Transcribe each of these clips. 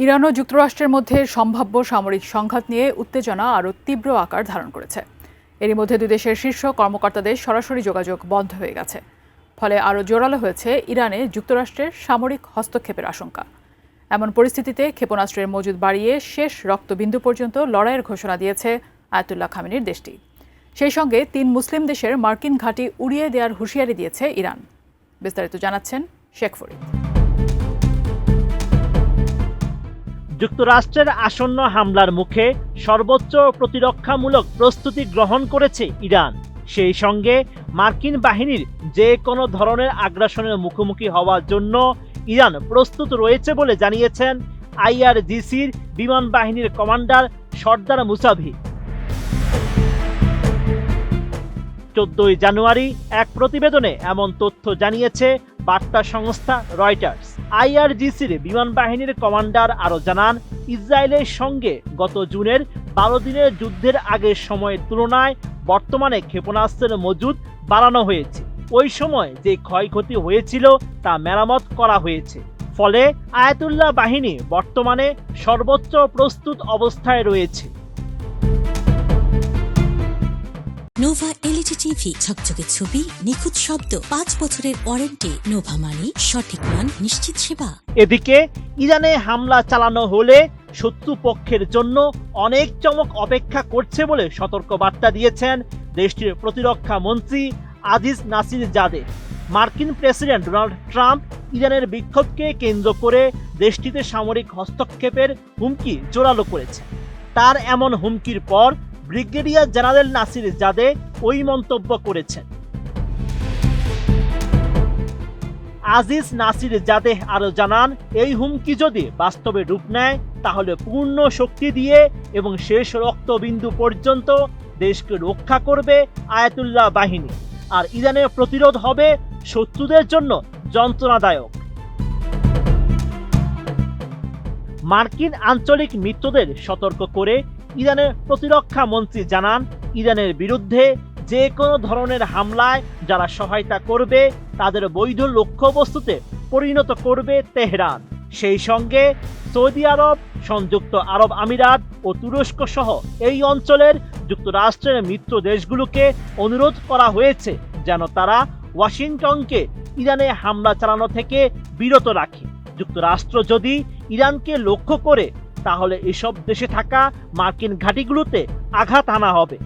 Iran ও যুক্তরাষ্ট্রের মধ্যে সম্ভাব্য সামরিক সংঘাত নিয়ে উত্তেজনা আরও তীব্র আকার ধারণ করেছে। এরই মধ্যে দুই দেশের শীর্ষ কর্মকর্তাদের সরাসরি যোগাযোগ বন্ধ হয়ে গেছে। ফলে আরও জোরালো হয়েছে ইরানে যুক্তরাষ্ট্রের সামরিক হস্তক্ষেপের আশঙ্কা। এমন পরিস্থিতিতে ক্ষেপণাস্ত্রের মজুদ বাড়িয়ে শেষ রক্তবিন্দু পর্যন্ত লড়াইয়ের ঘোষণা দিয়েছে আয়াতুল্লাহ খামেনির দেশটি। সেই সঙ্গে ৩ মুসলিম দেশের মার্কিন ঘাঁটি উড়িয়ে দেওয়ার হুঁশিয়ারি দিয়েছে ইরান। বিস্তারিত জানাচ্ছেন শেখ ফরিদ। যুক্তরাষ্ট্রের আসন্ন হামলার মুখে সর্বোচ্চ প্রতিরক্ষামূলক প্রস্তুতি গ্রহণ করেছে ইরান। সেই সঙ্গে মার্কিন বাহিনীর যে কোনো ধরনের আগ্রাসনের মুখোমুখি হওয়ার জন্য ইরান প্রস্তুত রয়েছে বলে জানিয়েছেন আইআরজিসির বিমান বাহিনীর কমান্ডার সর্দার মুসাভি। 14 জানুয়ারি এক প্রতিবেদনে এমন তথ্য জানিয়েছে বার্তা সংস্থা রয়টার্স। আইআরজিসির বিমান বাহিনীর কমান্ডার আরও জানান, ইসরায়েলের সঙ্গে গত জুনের 12 দিনের যুদ্ধের আগের সময়ের তুলনায় বর্তমানে ক্ষেপণাস্ত্রের মজুদ বাড়ানো হয়েছে। ওই সময় যে ক্ষয়ক্ষতি হয়েছিল তা মেরামত করা হয়েছে। ফলে আয়াতুল্লাহ বাহিনী বর্তমানে সর্বোচ্চ প্রস্তুত অবস্থায় রয়েছে। নোভা এলইডি টিভি, ঝকঝকে ছবি, নিখুঁত শব্দ, 5 বছরের ওয়ারেন্টি। নোভা মানে সঠিক মান, নিশ্চিত সেবা। এদিকে ইরানে হামলা চালানো হলে শত্রু পক্ষের জন্য অনেক চমক অপেক্ষা করছে বলে সতর্কবার্তা দিয়েছেন দেশটির প্রতিরক্ষা মন্ত্রী আজিজ নাসির জাদে। মার্কিন প্রেসিডেন্ট ডোনাল্ড ট্রাম্প ইরানের বিক্ষোভকে কেন্দ্র করে দেশটিতে সামরিক হস্তক্ষেপের হুমকি জোরালো করেছে। তার এমন হুমকির পর ব্রিগেডিয়ার জেনারেল নাসির জাদে ওই মন্তব্য করেছেন। আজিজ নাসির জাদে আরও জানান, এই হুমকি যদি বাস্তবে রূপ নেয় তাহলে পূর্ণ শক্তি দিয়ে এবং শেষ রক্তবিন্দু পর্যন্ত দেশকে রক্ষা করবে আয়াতুল্লাহ বাহিনী, আর ইরানের প্রতিরোধ হবে শত্রুদের জন্য যন্ত্রণাদায়ক। মার্কিন আঞ্চলিক মিত্রদের সতর্ক করে ইরানের প্রতিরক্ষা মন্ত্রী জানান, ইরানের বিরুদ্ধে যে কোনো ধরনের হামলায় যারা সহায়তা করবে তাদের বৈধ লক্ষ্যবস্তুতে পরিণত করবে তেহরান। সেই সঙ্গে সৌদি আরব, সংযুক্ত আরব আমিরাত ও তুরস্ক সহ এই অঞ্চলের যুক্তরাষ্ট্রের মিত্র দেশগুলোকে অনুরোধ করা হয়েছে যেন তারা ওয়াশিংটনকে ইরানে হামলা চালানো থেকে বিরত রাখে। যুক্তরাষ্ট্র যদি ইরানকে লক্ষ্য করে তাহলে এসব দেশে থাকা মার্কিন ঘাঁটিগুলোতে আঘাত আনা হবে।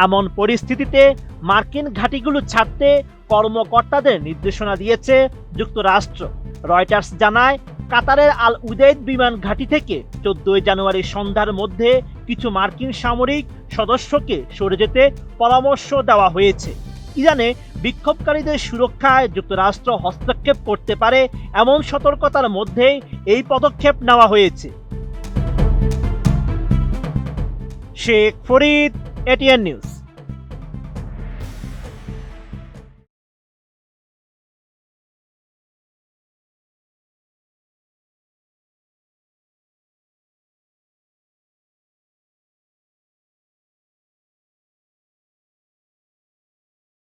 এমন পরিস্থিতিতে মার্কিন ঘাঁটিগুলো ছাড়তে কর্মকর্তাদের নির্দেশনা দিয়েছে যুক্তরাষ্ট্র। রয়টার্স জানায়, কাতারের আল উদেইদ বিমান ঘাঁটি থেকে 14 জানুয়ারি সন্ধ্যার মধ্যে কিছু মার্কিন সামরিক সদস্যকে সরে যেতে পরামর্শ দেওয়া হয়েছে। ইরানে বিক্ষোভকারীদের সুরক্ষায় যুক্তরাষ্ট্র হস্তক্ষেপ করতে পারে এমন সতর্কতার মধ্যেই এই পদক্ষেপ নেওয়া হয়েছে। Sheikh Farid, ATN news.